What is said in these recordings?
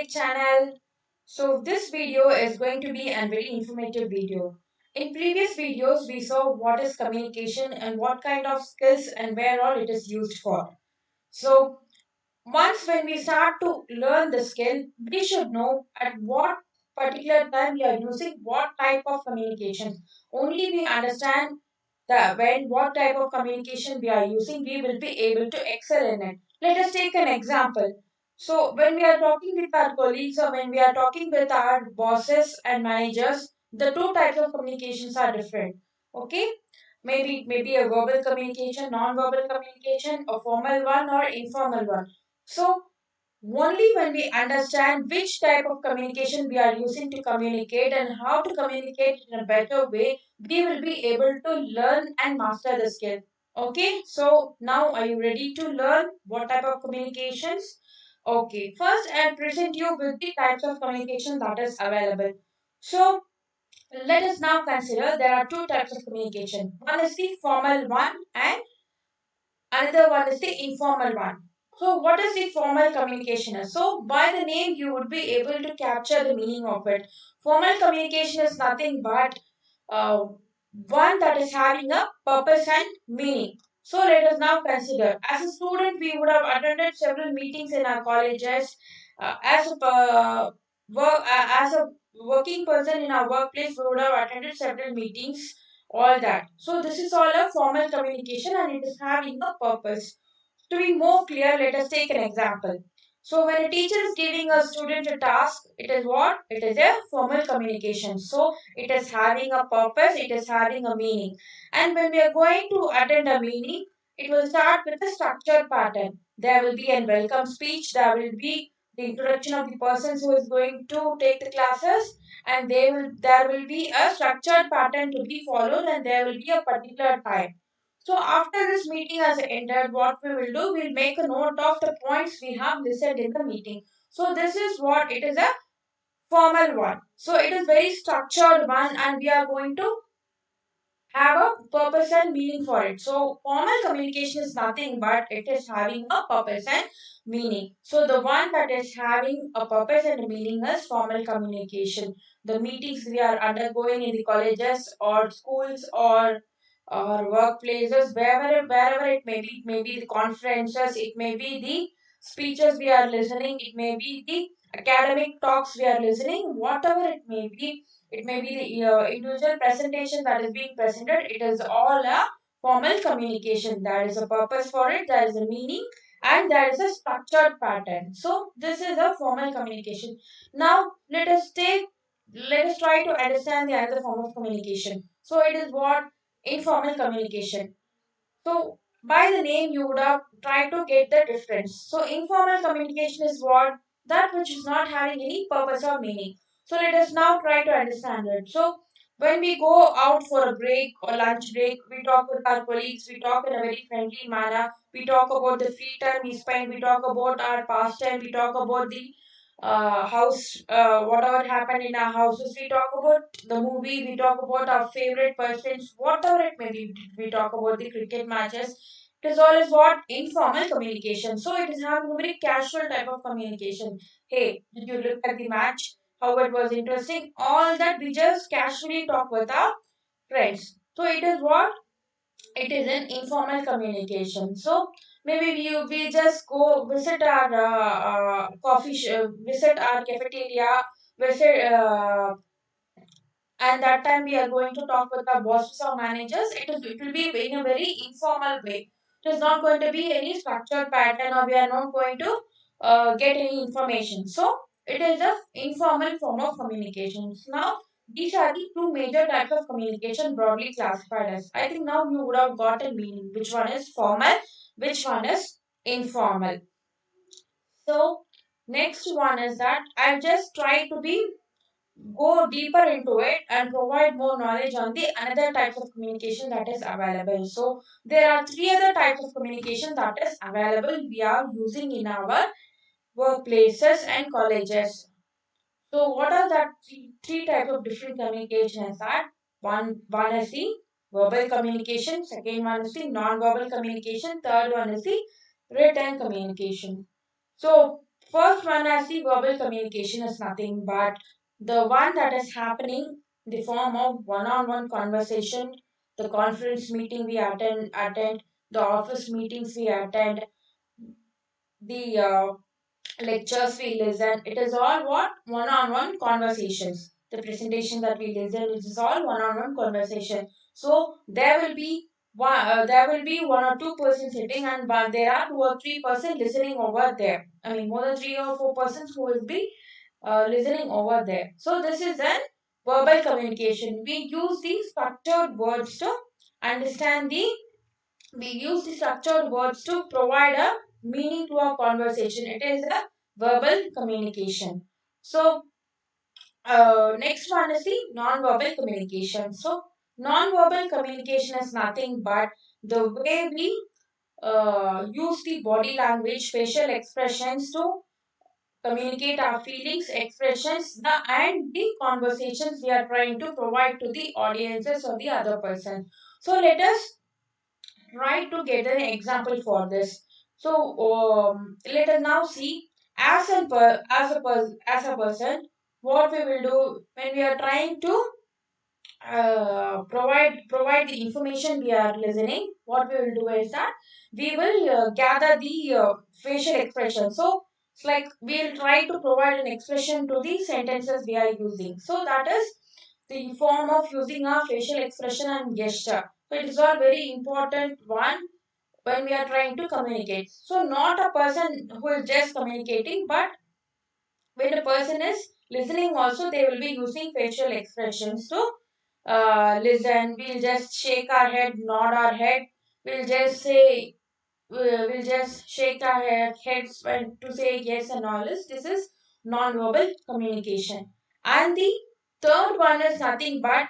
Tech channel. So this video is going to be a very informative video. In previous videos, we saw what is communication and what kind of skills and where all it is used for. So once when we start to learn the skill, we should know at what particular time we are using what type of communication. Only we understand the when what type of communication we are using, we will be able to excel in it. Let us take an example. So when we are talking with our colleagues or when we are talking with our bosses and managers, the two types of communications are different. Okay? Maybe a verbal communication, non-verbal communication, a formal one or informal one. So only when we understand which type of communication we are using to communicate and how to communicate in a better way, we will be able to learn and master the skill. Okay, so now are you ready to learn what type of communications? Okay, first I'll present you with the types of communication that is available. So let us now consider there are two types of communication. One is the formal one and another one is the informal one. So, what is the formal communication? So, by the name, you would be able to capture the meaning of it. Formal communication is nothing but uh, one that is having a purpose and meaning. So, let us now consider. As a student, we would have attended several meetings in our colleges. As a working person in our workplace, we would have attended several meetings all that. So this is all a formal communication and it is having a purpose. To be more clear, let us take an example. So when a teacher is giving a student a task, it is what? It is a formal communication. So it is having a purpose, it is having a meaning. And when we are going to attend a meeting, it will start with a structured pattern. There will be a welcome speech, there will be the introduction of the persons who is going to take the classes, and there will be a structured pattern to be followed and there will be a particular time. So after this meeting has ended, what we will do, we'll make a note of the points we have listened in the meeting. So this is what it is, a formal one. So it is very structured one and we are going to have a purpose and meaning for it. So formal communication is nothing but it is having a purpose and meaning. So the one that is having a purpose and meaning is formal communication. The meetings we are undergoing in the colleges or schools or workplaces, wherever it may be, it may be the conferences, it may be the speeches we are listening, it may be the academic talks we are listening, whatever it may be, it may be the individual presentation that is being presented. It is all a formal communication. There is a purpose for it, there is a meaning, and there is a structured pattern. So this is a formal communication. Now let us try to understand the other form of communication. So it is what informal communication. So, by the name, you would have tried to get the difference. So, informal communication is what? That which is not having any purpose or meaning. So, let us now try to understand it. So, when we go out for a break or lunch break, we talk with our colleagues, we talk in a very friendly manner, we talk about the free time we spend, we talk about our pastime, we talk about the whatever happened in our houses. We talk about the movie, we talk about our favorite persons, whatever it may be. We talk about the cricket matches. It is all is what? Informal communication. So it is having a very casual type of communication. Hey, did you look at the match? How it was interesting? All that we just casually talk with our friends. So it is what? It is an informal communication. So maybe we just go visit our visit our cafeteria, visit and that time we are going to talk with our bosses or managers. It will be in a very informal way. It is not going to be any structured pattern or we are not going to get any information. So it is a informal form of communications. Now these are the two major types of communication broadly classified as. I think now you would have got a meaning. Which one is formal? Which one is informal? So next one is that I'll just try to be go deeper into it and provide more knowledge on the another types of communication that is available. So there are three other types of communication that is available we are using in our workplaces and colleges. So what are that three types of different communications that one is the verbal communication, second one is the non-verbal communication, third one is the written communication. So First one as the verbal communication is nothing but the one that is happening in the form of one-on-one conversation, the conference meeting we attend, the office meetings we attend, the lectures we listen. It is all what? One-on-one conversations. The presentation that we listen, it is all one-on-one conversation. So there will be one or two persons sitting, and there are two or three persons listening over there. I mean, more than three or four persons who will be listening over there. So this is an verbal communication. We understand the we use the structured words to provide a meaning to our conversation. It is a verbal communication. So, next one is the non-verbal communication. So, non-verbal communication is nothing but the way we use the body language, facial expressions to communicate our feelings, expressions, and the conversations we are trying to provide to the audiences or the other person. So, let us try to get an example for this. So let us now see as a person what we will do when we are trying to provide the information we are listening. What we will do is that we will gather the facial expression. So it's like we will try to provide an expression to the sentences we are using. So that is the form of using our facial expression and gesture. So it is all very important one when we are trying to communicate. So not a person who is just communicating, but when a person is listening also, they will be using facial expressions to listen. We'll just shake our head, nod our head. We'll just say, we'll just shake our heads when to say yes and all this. This is non-verbal communication. And the third one is nothing but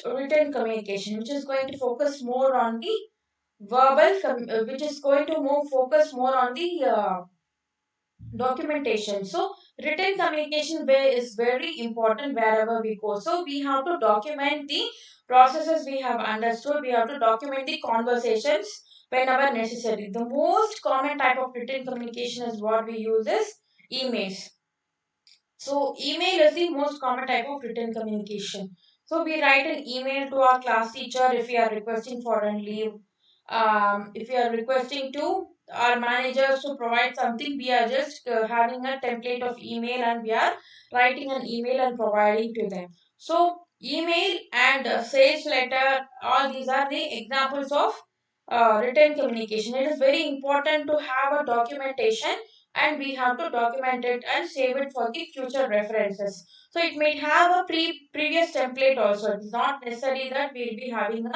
written communication, which is going to focus more on the which is going to more focus more on the documentation. So written communication way is very important wherever we go. So we have to document the processes we have understood. We have to document the conversations whenever necessary. The most common type of written communication is what we use is emails. So email is the most common type of written communication. So we write an email to our class teacher if we are requesting for a leave. If we are requesting to our managers to provide something, we are just having a template of email and we are writing an email and providing to them. So email and sales letter, all these are the examples of written communication. It is very important to have a documentation, and we have to document it and save it for the future references. So it may have a previous template also. It's not necessary that we'll be having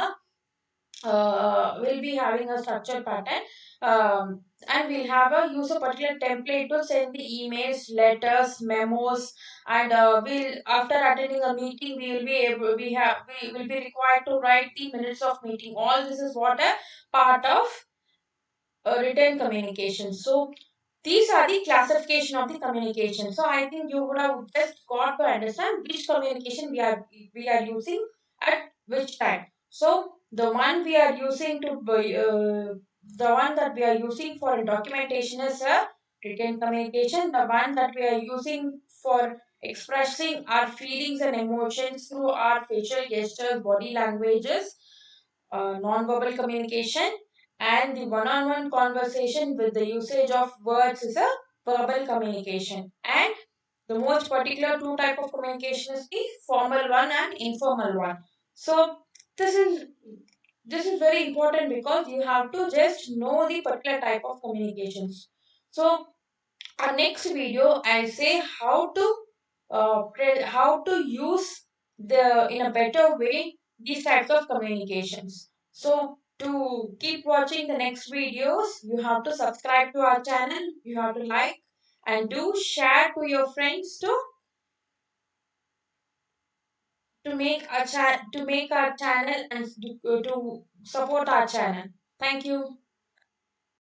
a structured pattern, and we'll have a use a particular template to send the emails, letters, memos, and we'll after attending a meeting we will be able we will be required to write the minutes of meeting. All this is what a part of written communication. So these are the classification of the communication. So I think you would have just got to understand which communication we are using at which time. So the one we are using the one that we are using for documentation is a written communication. The one that we are using for expressing our feelings and emotions through our facial gestures, body languages, non-verbal communication, and the one-on-one conversation with the usage of words is a verbal communication. And the most particular two type of communication is the formal one and informal one. So this is this is very important because you have to just know the particular type of communications. So our next video, I'll say how to how to use the in a better way these types of communications. So to keep watching the next videos, you have to subscribe to our channel. You have to like and do share to your friends to make to make our channel and to support our channel. Thank you.